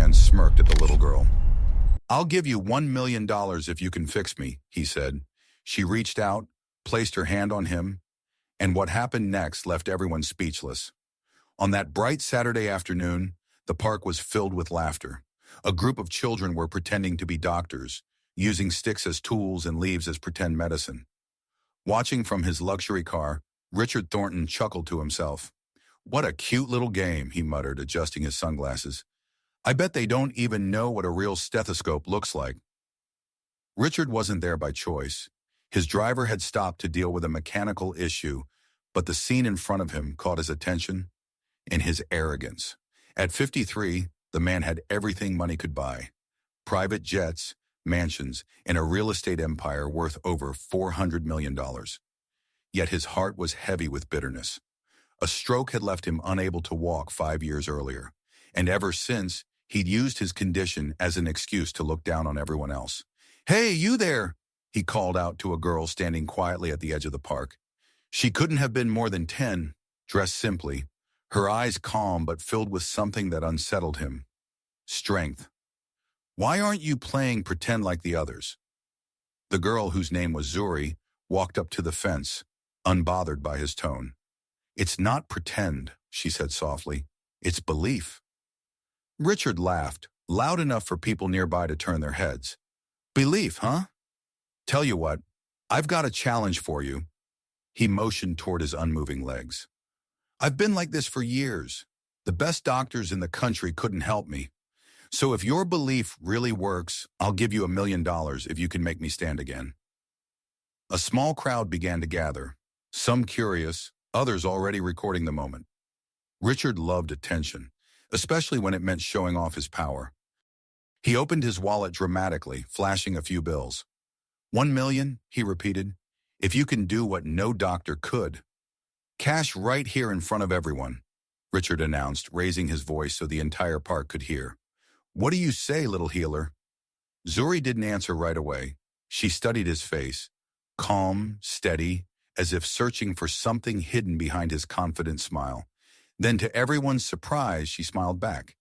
man smirked at the little girl. "I'll give you $1 million if you can fix me," he said. She reached out, placed her hand on him, and what happened next left everyone speechless. On that bright Saturday afternoon, the park was filled with laughter. A group of children were pretending to be doctors, using sticks as tools and leaves as pretend medicine. Watching from his luxury car, Richard Thornton chuckled to himself. "What a cute little game," he muttered, adjusting his sunglasses. "I bet they don't even know what a real stethoscope looks like." Richard wasn't there by choice. His driver had stopped to deal with a mechanical issue, but the scene in front of him caught his attention and his arrogance. At 53, the man had everything money could buy: private jets, mansions, and a real estate empire worth over $400 million. Yet his heart was heavy with bitterness. A stroke had left him unable to walk 5 years earlier, and ever since, he'd used his condition as an excuse to look down on everyone else. "Hey, you there!" he called out to a girl standing quietly at the edge of the park. She couldn't have been more than 10, dressed simply, her eyes calm but filled with something that unsettled him. Strength. "Why aren't you playing pretend like the others?" The girl, whose name was Zuri, walked up to the fence, unbothered by his tone. "It's not pretend," she said softly. "It's belief." Richard laughed, loud enough for people nearby to turn their heads. "Belief, huh? Tell you what, I've got a challenge for you." He motioned toward his unmoving legs. "I've been like this for years. The best doctors in the country couldn't help me. So if your belief really works, I'll give you $1 million if you can make me stand again." A small crowd began to gather, some curious, others already recording the moment. Richard loved attention, especially when it meant showing off his power. He opened his wallet dramatically, flashing a few bills. "1 million, he repeated, "if you can do what no doctor could." "Cash right here in front of everyone," Richard announced, raising his voice so the entire park could hear. "What do you say, little healer?" Zuri didn't answer right away. She studied his face, calm, steady, as if searching for something hidden behind his confident smile. Then, to everyone's surprise, she smiled back.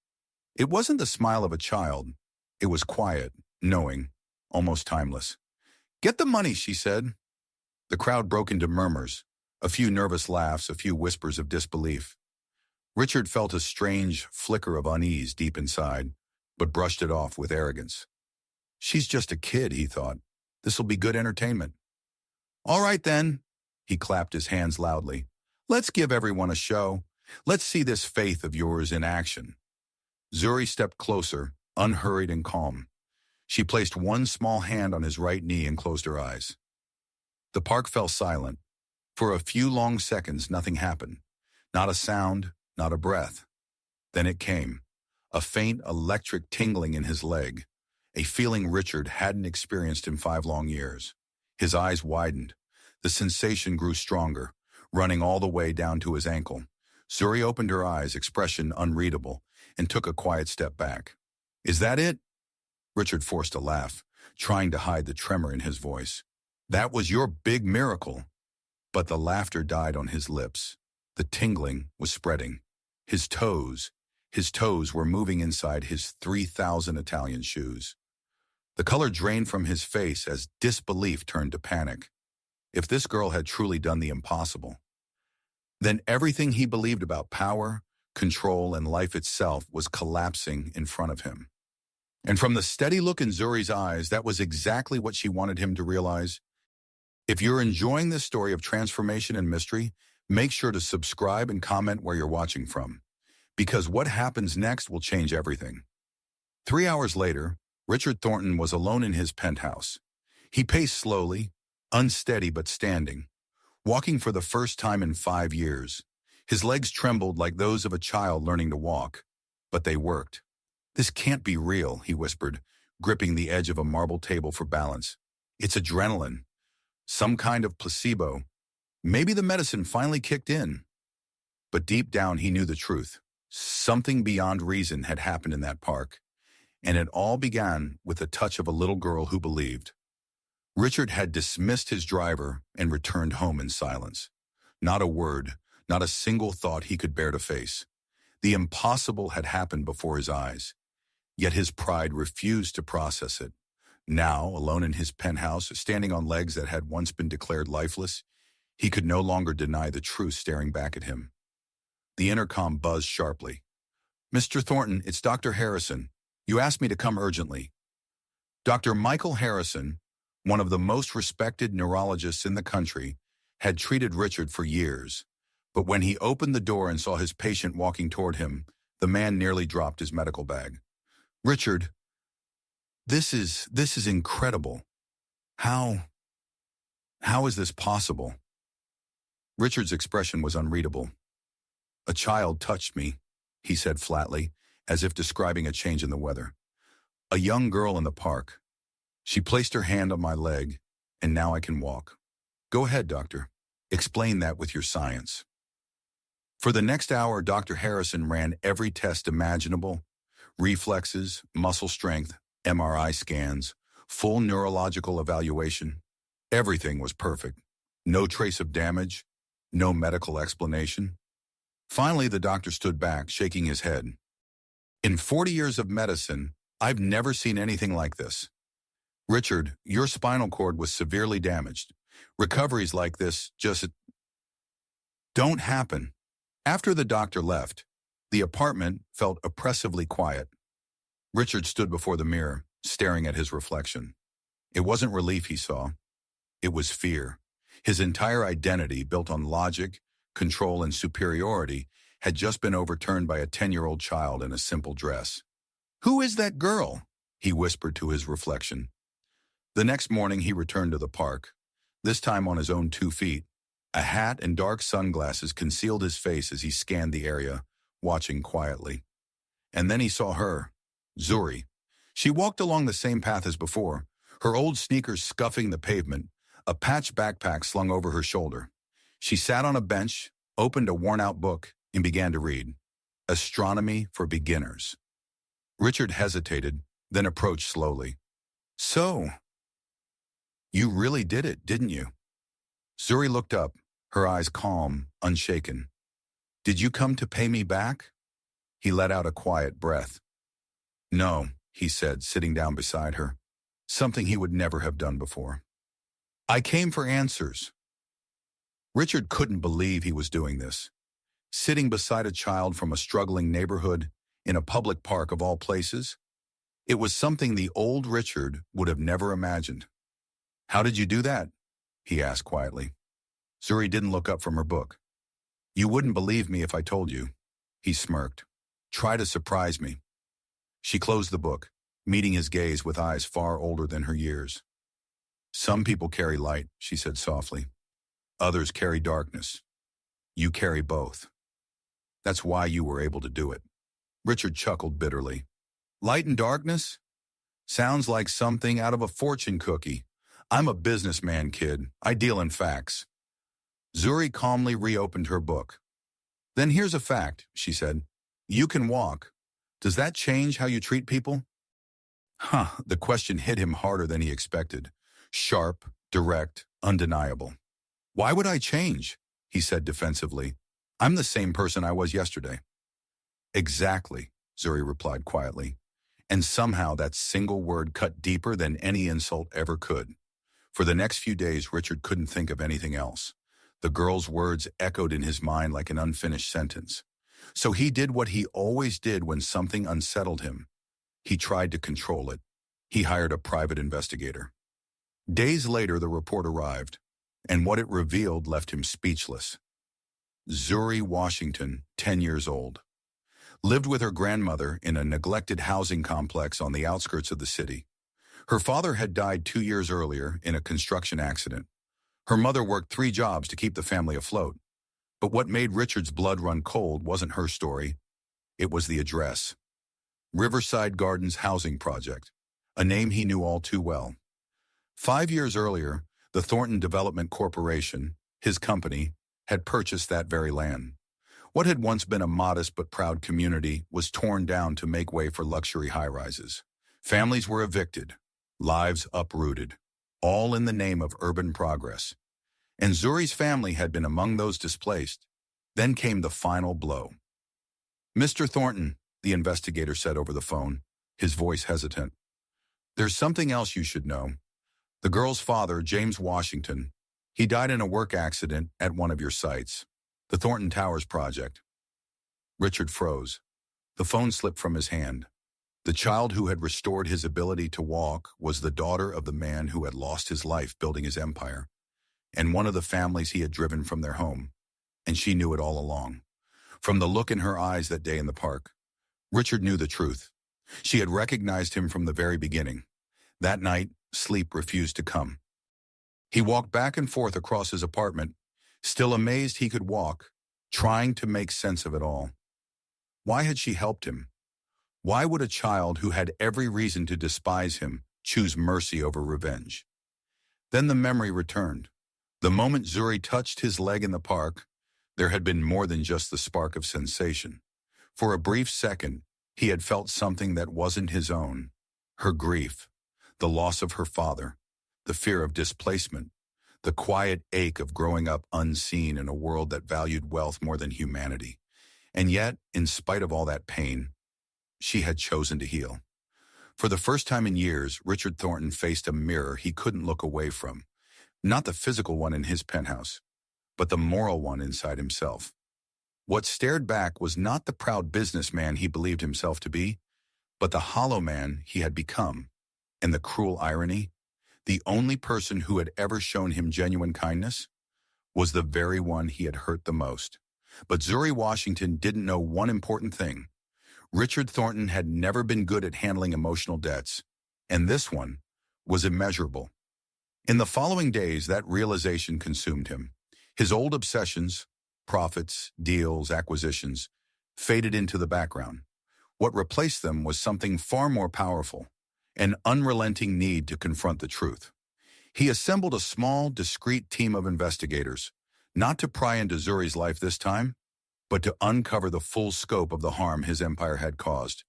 It wasn't the smile of a child. It was quiet, knowing, almost timeless. "Get the money," she said. The crowd broke into murmurs, a few nervous laughs, a few whispers of disbelief. Richard felt a strange flicker of unease deep inside, but brushed it off with arrogance. "She's just a kid," he thought. "This'll be good entertainment." "All right then," he clapped his hands loudly. "Let's give everyone a show. Let's see this faith of yours in action." Zuri stepped closer, unhurried and calm. She placed one small hand on his right knee and closed her eyes. The park fell silent. For a few long seconds, nothing happened. Not a sound, not a breath. Then it came, a faint electric tingling in his leg, a feeling Richard hadn't experienced in 5 long years. His eyes widened. The sensation grew stronger, running all the way down to his ankle. Zuri opened her eyes, expression unreadable, and took a quiet step back. "Is that it?" Richard forced a laugh, trying to hide the tremor in his voice. "That was your big miracle." But the laughter died on his lips. The tingling was spreading. His toes were moving inside his 3,000 Italian shoes. The color drained from his face as disbelief turned to panic. If this girl had truly done the impossible, then everything he believed about power, control, and life itself was collapsing in front of him. And from the steady look in Zuri's eyes, that was exactly what she wanted him to realize. If you're enjoying this story of transformation and mystery, make sure to subscribe and comment where you're watching from, because what happens next will change everything. 3 hours later, Richard Thornton was alone in his penthouse. He paced slowly, unsteady but standing, walking for the first time in 5 years. His legs trembled like those of a child learning to walk, but they worked. "This can't be real," he whispered, gripping the edge of a marble table for balance. "It's adrenaline. Some kind of placebo. Maybe the medicine finally kicked in." But deep down he knew the truth. Something beyond reason had happened in that park, and it all began with the touch of a little girl who believed. Richard had dismissed his driver and returned home in silence. Not a word, not a single thought he could bear to face. The impossible had happened before his eyes. Yet his pride refused to process it. Now, alone in his penthouse, standing on legs that had once been declared lifeless, he could no longer deny the truth staring back at him. The intercom buzzed sharply. "Mr. Thornton, it's Dr. Harrison. You asked me to come urgently." Dr. Michael Harrison, one of the most respected neurologists in the country, had treated Richard for years. But when he opened the door and saw his patient walking toward him, the man nearly dropped his medical bag. "Richard, this is incredible. How is this possible?" Richard's expression was unreadable. "A child touched me," he said flatly, as if describing a change in the weather. "A young girl in the park. She placed her hand on my leg, and now I can walk." "Go ahead, doctor. Explain that with your science." For the next hour, Dr. Harrison ran every test imaginable: reflexes, muscle strength, MRI scans, full neurological evaluation. Everything was perfect. No trace of damage, no medical explanation. Finally, the doctor stood back, shaking his head. "In 40 years of medicine, I've never seen anything like this. Richard, your spinal cord was severely damaged. Recoveries like this just don't happen." After the doctor left, the apartment felt oppressively quiet. Richard stood before the mirror, staring at his reflection. It wasn't relief he saw. It was fear. His entire identity, built on logic, control, and superiority, had just been overturned by a 10-year-old child in a simple dress. "Who is that girl?" he whispered to his reflection. The next morning he returned to the park, this time on his own 2 feet. A hat and dark sunglasses concealed his face as he scanned the area, watching quietly. And then he saw her, Zuri. She walked along the same path as before, her old sneakers scuffing the pavement, a patch backpack slung over her shoulder. She sat on a bench, opened a worn-out book, and began to read. Astronomy for Beginners. Richard hesitated, then approached slowly. "So, you really did it, didn't you?" Zuri looked up, her eyes calm, unshaken. "Did you come to pay me back?" He let out a quiet breath. "No," he said, sitting down beside her, something he would never have done before. "I came for answers." Richard couldn't believe he was doing this. Sitting beside a child from a struggling neighborhood, in a public park of all places. It was something the old Richard would have never imagined. "How did you do that?" he asked quietly. Zuri didn't look up from her book. "You wouldn't believe me if I told you," he smirked. "Try to surprise me." She closed the book, meeting his gaze with eyes far older than her years. "Some people carry light," she said softly. "Others carry darkness. You carry both. That's why you were able to do it." Richard chuckled bitterly. "Light and darkness? Sounds like something out of a fortune cookie. I'm a businessman, kid. I deal in facts." Zuri calmly reopened her book. "Then here's a fact," she said. "You can walk. Does that change how you treat people?" The question hit him harder than he expected. Sharp, direct, undeniable. "Why would I change?" he said defensively. "I'm the same person I was yesterday." "Exactly," Zuri replied quietly. And somehow that single word cut deeper than any insult ever could. For the next few days, Richard couldn't think of anything else. The girl's words echoed in his mind like an unfinished sentence. So he did what he always did when something unsettled him. He tried to control it. He hired a private investigator. Days later, the report arrived, and what it revealed left him speechless. Zuri Washington, 10 years old, lived with her grandmother in a neglected housing complex on the outskirts of the city. Her father had died 2 years earlier in a construction accident. Her mother worked 3 jobs to keep the family afloat. But what made Richard's blood run cold wasn't her story. It was the address. Riverside Gardens Housing Project, a name he knew all too well. 5 years earlier, the Thornton Development Corporation, his company, had purchased that very land. What had once been a modest but proud community was torn down to make way for luxury high-rises. Families were evicted, lives uprooted, all in the name of urban progress. And Zuri's family had been among those displaced. Then came the final blow. "Mr. Thornton," the investigator said over the phone, his voice hesitant. There's something else you should know. The girl's father, James Washington, he died in a work accident at one of your sites, the Thornton Towers project. Richard froze. The phone slipped from his hand. The child who had restored his ability to walk was the daughter of the man who had lost his life building his empire, and one of the families he had driven from their home, and she knew it all along. From the look in her eyes that day in the park, Richard knew the truth. She had recognized him from the very beginning. That night, sleep refused to come. He walked back and forth across his apartment, still amazed he could walk, trying to make sense of it all. Why had she helped him? Why would a child who had every reason to despise him choose mercy over revenge? Then the memory returned. The moment Zuri touched his leg in the park, there had been more than just the spark of sensation. For a brief second, he had felt something that wasn't his own. Her grief, the loss of her father, the fear of displacement, the quiet ache of growing up unseen in a world that valued wealth more than humanity. And yet, in spite of all that pain, she had chosen to heal. For the first time in years, Richard Thornton faced a mirror he couldn't look away from. Not the physical one in his penthouse, but the moral one inside himself. What stared back was not the proud businessman he believed himself to be, but the hollow man he had become. And the cruel irony, the only person who had ever shown him genuine kindness was the very one he had hurt the most. But Zuri Washington didn't know one important thing. Richard Thornton had never been good at handling emotional debts, and this one was immeasurable. In the following days, that realization consumed him. His old obsessions, profits, deals, acquisitions, faded into the background. What replaced them was something far more powerful, an unrelenting need to confront the truth. He assembled a small, discreet team of investigators, not to pry into Zuri's life this time, but to uncover the full scope of the harm his empire had caused.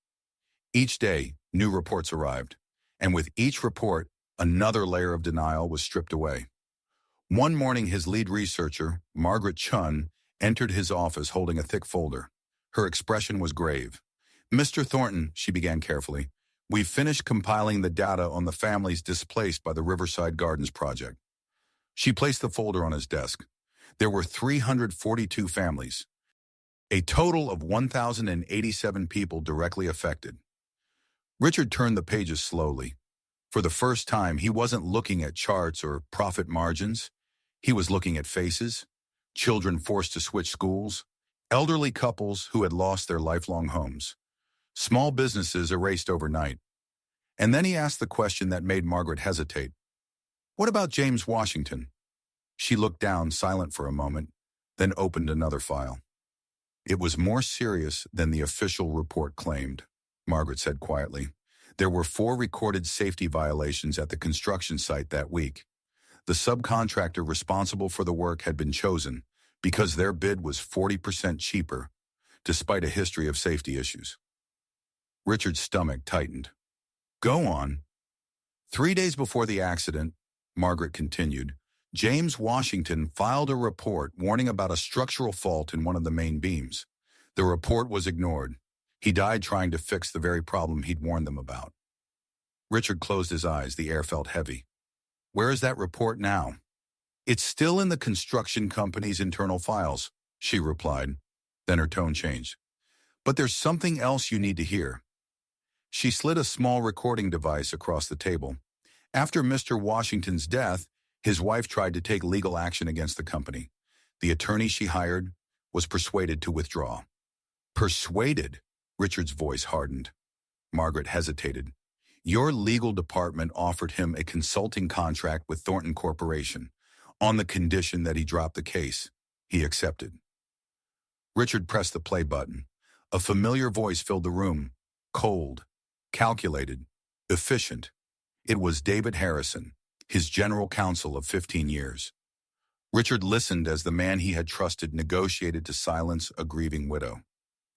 Each day, new reports arrived, and with each report, another layer of denial was stripped away. One morning, his lead researcher, Margaret Chun, entered his office holding a thick folder. Her expression was grave. "Mr. Thornton," she began carefully, "we've finished compiling the data on the families displaced by the Riverside Gardens project." She placed the folder on his desk. There were 342 families, a total of 1,087 people directly affected. Richard turned the pages slowly. For the first time, he wasn't looking at charts or profit margins. He was looking at faces, children forced to switch schools, elderly couples who had lost their lifelong homes, small businesses erased overnight. And then he asked the question that made Margaret hesitate. "What about James Washington?" She looked down, silent for a moment, then opened another file. "It was more serious than the official report claimed," Margaret said quietly. "There were 4 recorded safety violations at the construction site that week. The subcontractor responsible for the work had been chosen because their bid was 40% cheaper, despite a history of safety issues." Richard's stomach tightened. "Go on." 3 days before the accident, Margaret continued, James Washington filed a report warning about a structural fault in one of the main beams. The report was ignored. He died trying to fix the very problem he'd warned them about. Richard closed his eyes. The air felt heavy. "Where is that report now?" "It's still in the construction company's internal files," she replied. Then her tone changed. "But there's something else you need to hear." She slid a small recording device across the table. After Mr. Washington's death, his wife tried to take legal action against the company. The attorney she hired was persuaded to withdraw. "Persuaded?" Richard's voice hardened. Margaret hesitated. "Your legal department offered him a consulting contract with Thornton Corporation on the condition that he drop the case. He accepted." Richard pressed the play button. A familiar voice filled the room. Cold, calculated, efficient. It was David Harrison, his general counsel of 15 years. Richard listened as the man he had trusted negotiated to silence a grieving widow,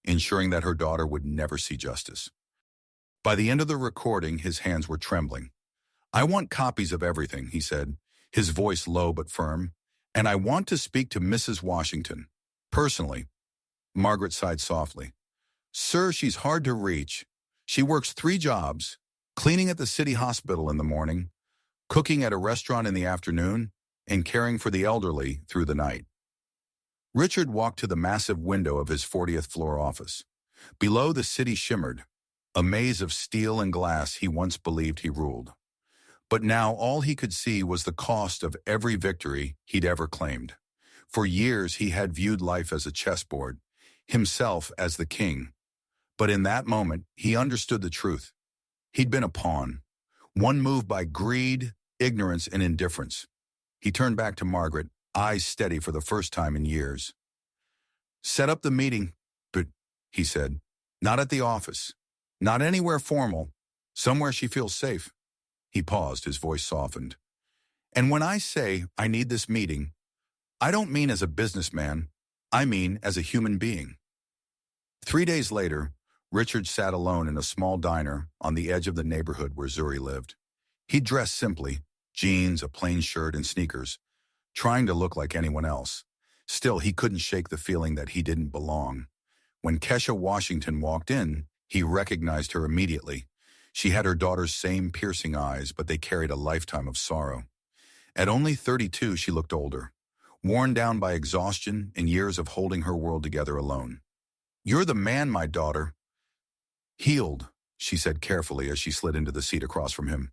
ensuring that her daughter would never see justice. By the end of the recording, his hands were trembling. "I want copies of everything," he said, his voice low but firm, "and I want to speak to Mrs. Washington, personally." Margaret sighed softly. "Sir, she's hard to reach. She works 3 jobs, cleaning at the city hospital in the morning, cooking at a restaurant in the afternoon, and caring for the elderly through the night. Richard walked to the massive window of his 40th floor office. Below, the city shimmered, a maze of steel and glass he once believed he ruled. But now all he could see was the cost of every victory he'd ever claimed. For years he had viewed life as a chessboard, himself as the king. But in that moment, he understood the truth. He'd been a pawn, one moved by greed, ignorance, and indifference. He turned back to Margaret, eyes steady for the first time in years. "Set up the meeting, but," he said, "not at the office, not anywhere formal, somewhere she feels safe." He paused, his voice softened. "And when I say I need this meeting, I don't mean as a businessman, I mean as a human being." 3 days later, Richard sat alone in a small diner on the edge of the neighborhood where Zuri lived. He dressed simply, jeans, a plain shirt, and sneakers, trying to look like anyone else. Still, he couldn't shake the feeling that he didn't belong. When Kesha Washington walked in, he recognized her immediately. She had her daughter's same piercing eyes, but they carried a lifetime of sorrow. At only 32, she looked older, worn down by exhaustion and years of holding her world together alone. "You're the man, my daughter." "Healed," she said carefully as she slid into the seat across from him.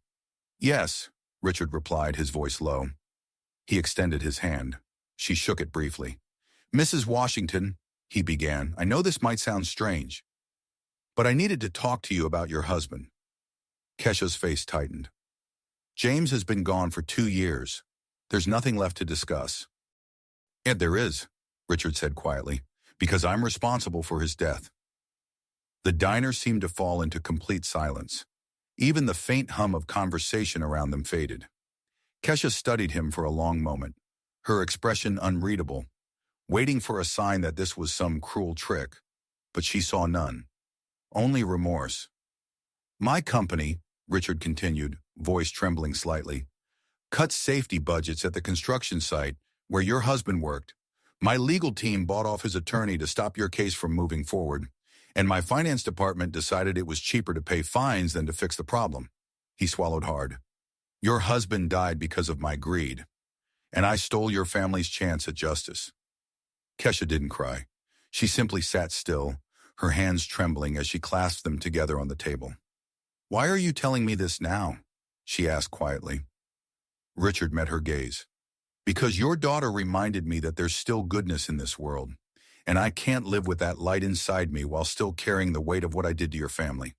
"Yes," Richard replied, his voice low. He extended his hand. She shook it briefly. "Mrs. Washington," he began, "I know this might sound strange, but I needed to talk to you about your husband." Kesha's face tightened. "James has been gone for 2 years. There's nothing left to discuss." "And there is," Richard said quietly, "because I'm responsible for his death." The diner seemed to fall into complete silence. Even the faint hum of conversation around them faded. Kesha studied him for a long moment, her expression unreadable, waiting for a sign that this was some cruel trick, but she saw none. Only remorse. "My company," Richard continued, voice trembling slightly, "cut safety budgets at the construction site where your husband worked. My legal team bought off his attorney to stop your case from moving forward, and my finance department decided it was cheaper to pay fines than to fix the problem." He swallowed hard. "Your husband died because of my greed, and I stole your family's chance at justice." Kesha didn't cry. She simply sat still, her hands trembling as she clasped them together on the table. "Why are you telling me this now?" she asked quietly. Richard met her gaze. "Because your daughter reminded me that there's still goodness in this world, and I can't live with that light inside me while still carrying the weight of what I did to your family."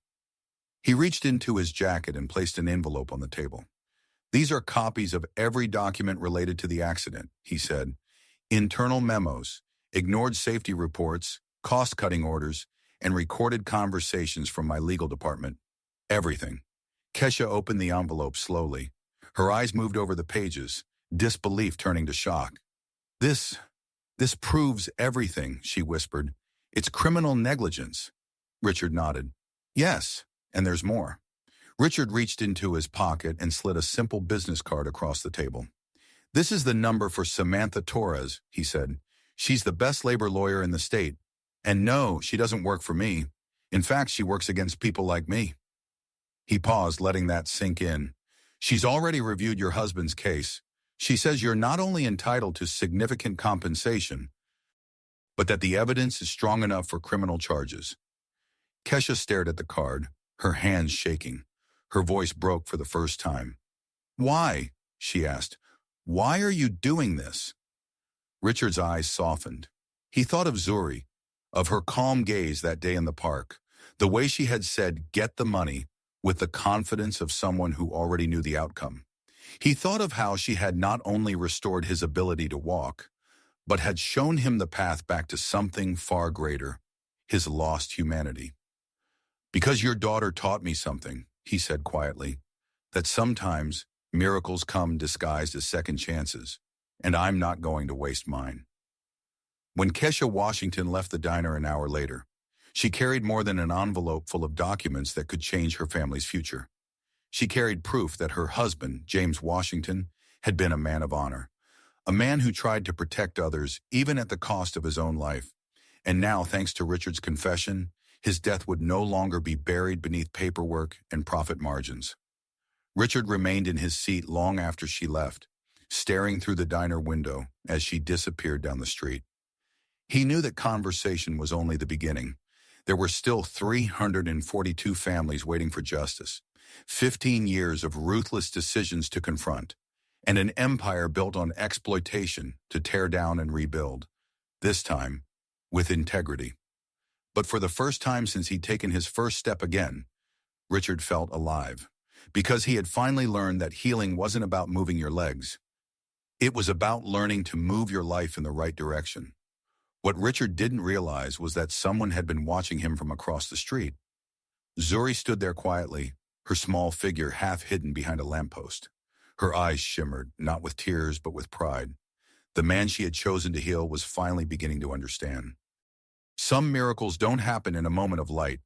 He reached into his jacket and placed an envelope on the table. "These are copies of every document related to the accident," he said. "Internal memos, ignored safety reports, cost-cutting orders, and recorded conversations from my legal department. Everything." Kesha opened the envelope slowly. Her eyes moved over the pages, disbelief turning to shock. This proves everything," she whispered. "It's criminal negligence." Richard nodded. "Yes, and there's more." Richard reached into his pocket and slid a simple business card across the table. "This is the number for Samantha Torres," he said. "She's the best labor lawyer in the state. And no, she doesn't work for me. In fact, she works against people like me." He paused, letting that sink in. "She's already reviewed your husband's case. She says you're not only entitled to significant compensation, but that the evidence is strong enough for criminal charges." Kesha stared at the card, her hands shaking. Her voice broke for the first time. "Why?" she asked. "Why are you doing this?" Richard's eyes softened. He thought of Zuri, of her calm gaze that day in the park, the way she had said, "Get the money," with the confidence of someone who already knew the outcome. He thought of how she had not only restored his ability to walk, but had shown him the path back to something far greater, his lost humanity. "Because your daughter taught me something," he said quietly, "that sometimes miracles come disguised as second chances, and I'm not going to waste mine." When Kesha Washington left the diner an hour later, she carried more than an envelope full of documents that could change her family's future. She carried proof that her husband, James Washington, had been a man of honor, a man who tried to protect others even at the cost of his own life. And now, thanks to Richard's confession, His death would no longer be buried beneath paperwork and profit margins. Richard remained in his seat long after she left, staring through the diner window as she disappeared down the street. He knew that conversation was only the beginning. There were still 342 families waiting for justice, 15 years of ruthless decisions to confront, and an empire built on exploitation to tear down and rebuild, this time with integrity. But for the first time since he'd taken his first step again, Richard felt alive, because he had finally learned that healing wasn't about moving your legs. It was about learning to move your life in the right direction. What Richard didn't realize was that someone had been watching him from across the street. Zuri stood there quietly, her small figure half hidden behind a lamppost. Her eyes shimmered, not with tears but with pride. The man she had chosen to heal was finally beginning to understand. Some miracles don't happen in a moment of light.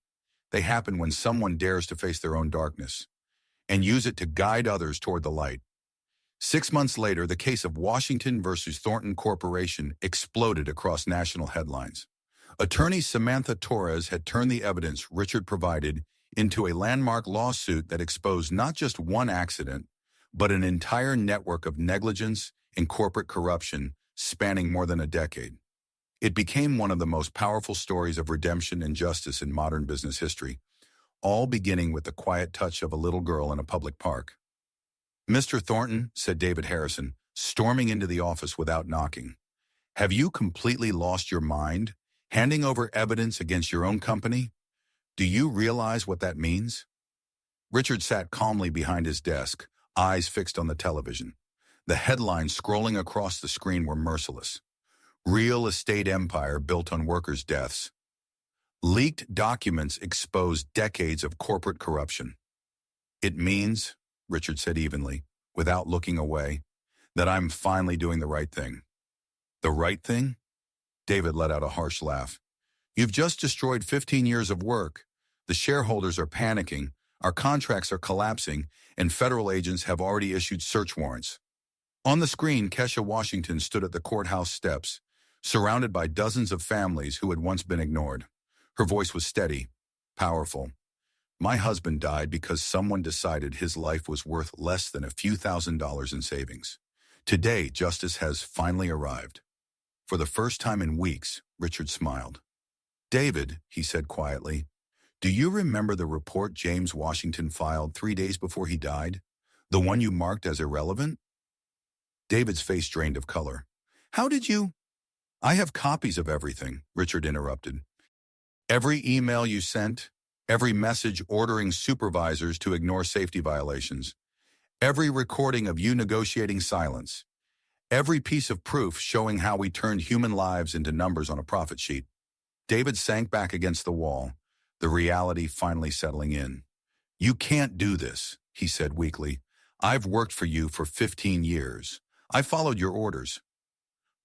They happen when someone dares to face their own darkness and use it to guide others toward the light. 6 months later, the case of Washington versus Thornton Corporation exploded across national headlines. Attorney Samantha Torres had turned the evidence Richard provided into a landmark lawsuit that exposed not just one accident, but an entire network of negligence and corporate corruption spanning more than a decade. It became one of the most powerful stories of redemption and justice in modern business history, all beginning with the quiet touch of a little girl in a public park. "Mr. Thornton," said David Harrison, storming into the office without knocking, "have you completely lost your mind, handing over evidence against your own company? Do you realize what that means?" Richard sat calmly behind his desk, eyes fixed on the television. The headlines scrolling across the screen were merciless. Real estate empire built on workers' deaths. Leaked documents exposed decades of corporate corruption. "It means," Richard said evenly, without looking away, "that I'm finally doing the right thing." "The right thing?" David let out a harsh laugh. "You've just destroyed 15 years of work. The shareholders are panicking, our contracts are collapsing, and federal agents have already issued search warrants." On the screen, Kesha Washington stood at the courthouse steps, surrounded by dozens of families who had once been ignored. Her voice was steady, powerful. "My husband died because someone decided his life was worth less than a few $1,000s in savings. Today, justice has finally arrived." For the first time in weeks, Richard smiled. "David," he said quietly, "do you remember the report James Washington filed 3 days before he died? The one you marked as irrelevant?" David's face drained of color. "How did you—" "I have copies of everything," Richard interrupted. "Every email you sent, every message ordering supervisors to ignore safety violations, every recording of you negotiating silence, every piece of proof showing how we turned human lives into numbers on a profit sheet." David sank back against the wall, the reality finally settling in. "You can't do this," he said weakly. "I've worked for you for 15 years. I followed your orders."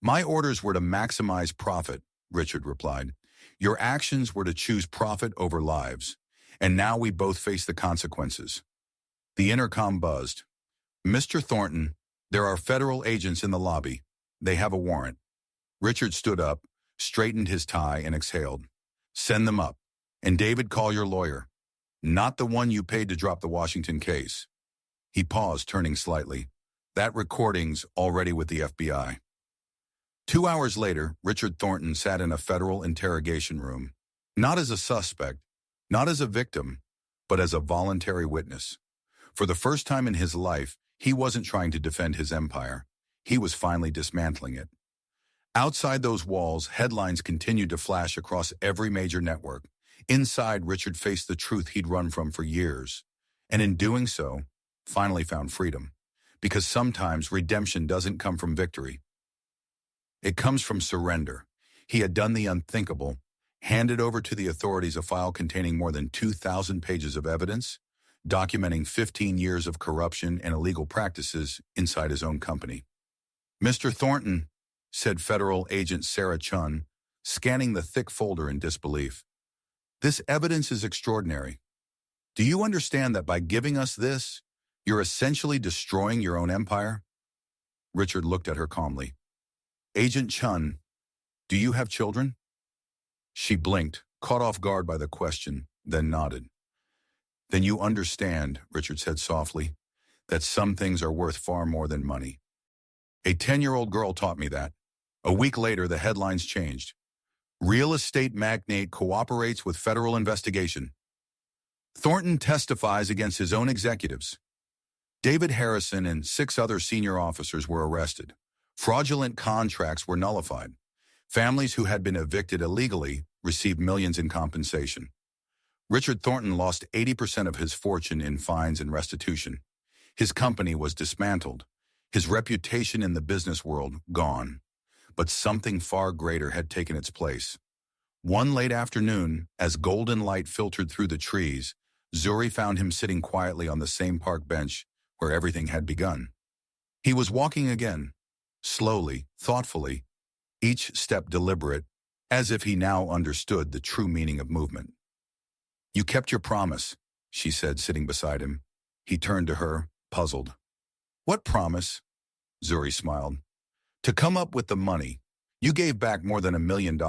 "My orders were to maximize profit," Richard replied. "Your actions were to choose profit over lives, and now we both face the consequences." The intercom buzzed. "Mr. Thornton, there are federal agents in the lobby. They have a warrant." Richard stood up, straightened his tie, and exhaled. "Send them up. And David, call your lawyer. Not the one you paid to drop the Washington case." He paused, turning slightly. "That recording's already with the FBI." 2 hours later, Richard Thornton sat in a federal interrogation room, not as a suspect, not as a victim, but as a voluntary witness. For the first time in his life, he wasn't trying to defend his empire. He was finally dismantling it. Outside those walls, headlines continued to flash across every major network. Inside, Richard faced the truth he'd run from for years, and in doing so, finally found freedom. Because sometimes redemption doesn't come from victory. It comes from surrender. He had done the unthinkable, handed over to the authorities a file containing more than 2,000 pages of evidence, documenting 15 years of corruption and illegal practices inside his own company. "Mr. Thornton," said federal agent Sarah Chun, scanning the thick folder in disbelief, "this evidence is extraordinary. Do you understand that by giving us this, you're essentially destroying your own empire?" Richard looked at her calmly. "Agent Chun, do you have children?" She blinked, caught off guard by the question, then nodded. Then you understand, Richard said softly, that some things are worth far more than money. A 10-year-old girl taught me that. A week later, the headlines changed. Real estate magnate cooperates with federal investigation. Thornton testifies against his own executives. David Harrison and 6 other senior officers were arrested. Fraudulent contracts were nullified. Families who had been evicted illegally received millions in compensation. Richard Thornton lost 80% of his fortune in fines and restitution. His company was dismantled. His reputation in the business world gone. But something far greater had taken its place. One late afternoon, as golden light filtered through the trees, Zuri found him sitting quietly on the same park bench where everything had begun. He was walking again, slowly, thoughtfully, each step deliberate, as if he now understood the true meaning of movement. You kept your promise, she said, sitting beside him. He turned to her, puzzled. What promise? Zuri smiled. To come up with the money. You gave back more than $1 million.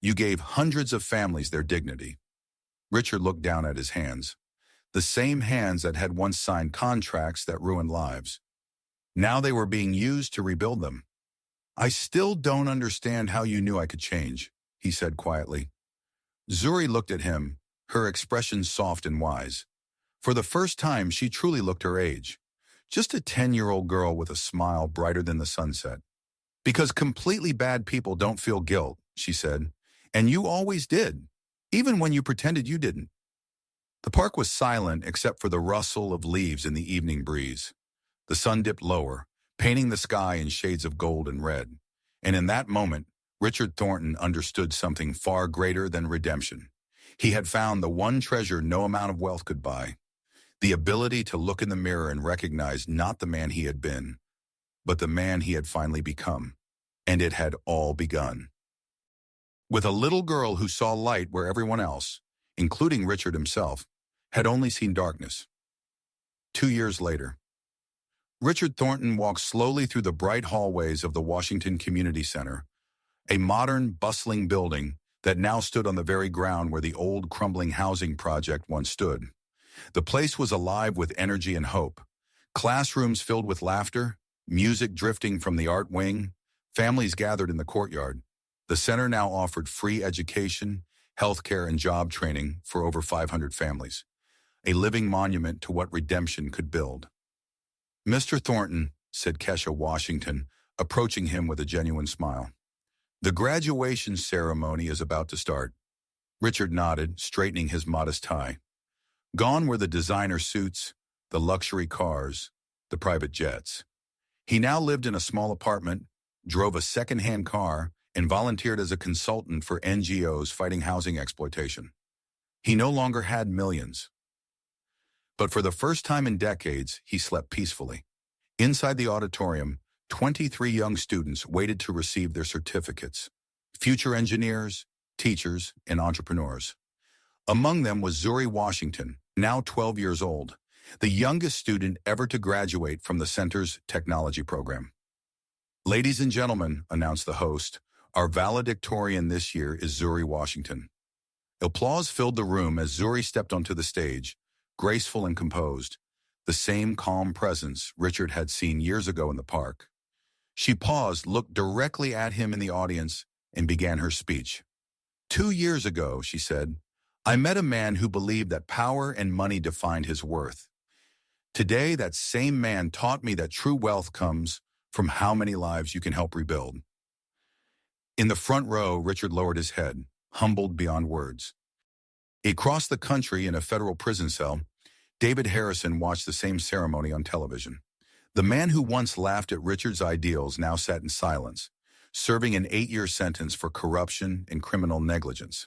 You gave hundreds of families their dignity. Richard looked down at his hands, the same hands that had once signed contracts that ruined lives. Now they were being used to rebuild them. I still don't understand how you knew I could change, he said quietly. Zuri looked at him, her expression soft and wise. For the first time, she truly looked her age. Just a 10-year-old girl with a smile brighter than the sunset. Because completely bad people don't feel guilt, she said, and you always did, even when you pretended you didn't. The park was silent except for the rustle of leaves in the evening breeze. The sun dipped lower, painting the sky in shades of gold and red. And in that moment, Richard Thornton understood something far greater than redemption. He had found the one treasure no amount of wealth could buy. The ability to look in the mirror and recognize not the man he had been, but the man he had finally become. And it had all begun. With a little girl who saw light where everyone else, including Richard himself, had only seen darkness. 2 years later, Richard Thornton walked slowly through the bright hallways of the Washington Community Center, a modern, bustling building that now stood on the very ground where the old, crumbling housing project once stood. The place was alive with energy and hope. Classrooms filled with laughter, music drifting from the art wing, families gathered in the courtyard. The center now offered free education, healthcare, and job training for over 500 families, a living monument to what redemption could build. Mr. Thornton, said Kesha Washington, approaching him with a genuine smile. The graduation ceremony is about to start. Richard nodded, straightening his modest tie. Gone were the designer suits, the luxury cars, the private jets. He now lived in a small apartment, drove a second-hand car, and volunteered as a consultant for NGOs fighting housing exploitation. He no longer had millions. But for the first time in decades, he slept peacefully. Inside the auditorium, 23 young students waited to receive their certificates. Future engineers, teachers, and entrepreneurs. Among them was Zuri Washington, now 12 years old, the youngest student ever to graduate from the center's technology program. Ladies and gentlemen, announced the host, our valedictorian this year is Zuri Washington. Applause filled the room as Zuri stepped onto the stage, graceful and composed, the same calm presence Richard had seen years ago in the park. She paused, looked directly at him in the audience, and began her speech. 2 years ago, she said, I met a man who believed that power and money defined his worth. Today, that same man taught me that true wealth comes from how many lives you can help rebuild. In the front row, Richard lowered his head, humbled beyond words. Across the country in a federal prison cell, David Harrison watched the same ceremony on television. The man who once laughed at Richard's ideals now sat in silence, serving an 8-year sentence for corruption and criminal negligence.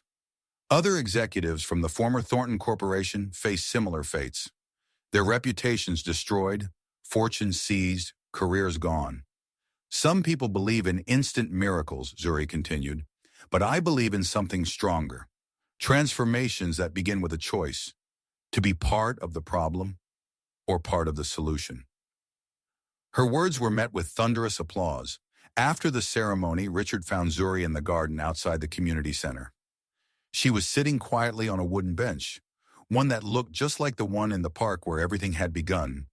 Other executives from the former Thornton Corporation faced similar fates. Their reputations destroyed, fortunes seized, careers gone. Some people believe in instant miracles, Zuri continued, but I believe in something stronger. Transformations that begin with a choice, to be part of the problem or part of the solution. Her words were met with thunderous applause. After the ceremony, Richard found Zuri in the garden outside the community center. She was sitting quietly on a wooden bench, one that looked just like the one in the park where everything had begun,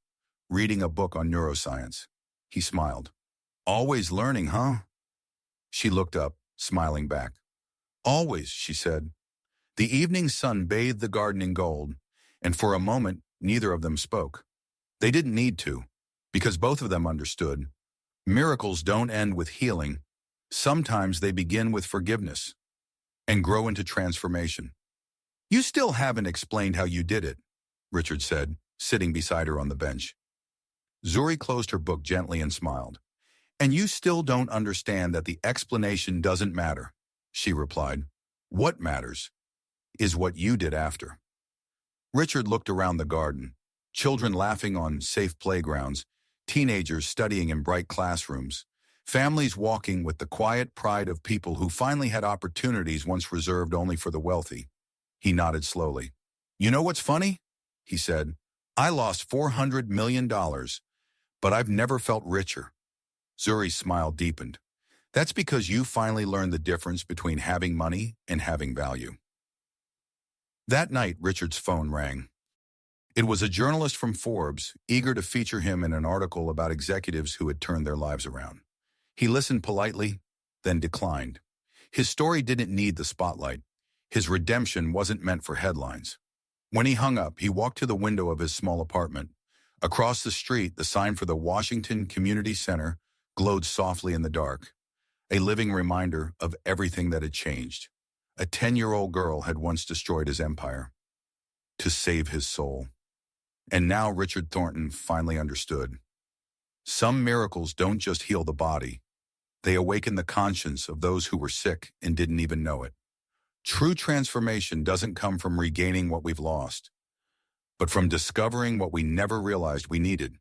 reading a book on neuroscience. He smiled. Always learning, huh? She looked up, smiling back. Always, she said. The evening sun bathed the garden in gold, and for a moment, neither of them spoke. They didn't need to, because both of them understood. Miracles don't end with healing. Sometimes they begin with forgiveness and grow into transformation. You still haven't explained how you did it, Richard said, sitting beside her on the bench. Zuri closed her book gently and smiled. And you still don't understand that the explanation doesn't matter, she replied. What matters is what you did after. Richard looked around the garden, children laughing on safe playgrounds, teenagers studying in bright classrooms, families walking with the quiet pride of people who finally had opportunities once reserved only for the wealthy. He nodded slowly. You know what's funny? He said. I lost $400 million, but I've never felt richer. Zuri's smile deepened. That's because you finally learned the difference between having money and having value. That night, Richard's phone rang. It was a journalist from Forbes, eager to feature him in an article about executives who had turned their lives around. He listened politely, then declined. His story didn't need the spotlight. His redemption wasn't meant for headlines. When he hung up, he walked to the window of his small apartment. Across the street, the sign for the Washington Community Center glowed softly in the dark, a living reminder of everything that had changed. A 10-year-old girl had once destroyed his empire to save his soul. And now Richard Thornton finally understood. Some miracles don't just heal the body. They awaken the conscience of those who were sick and didn't even know it. True transformation doesn't come from regaining what we've lost, but from discovering what we never realized we needed.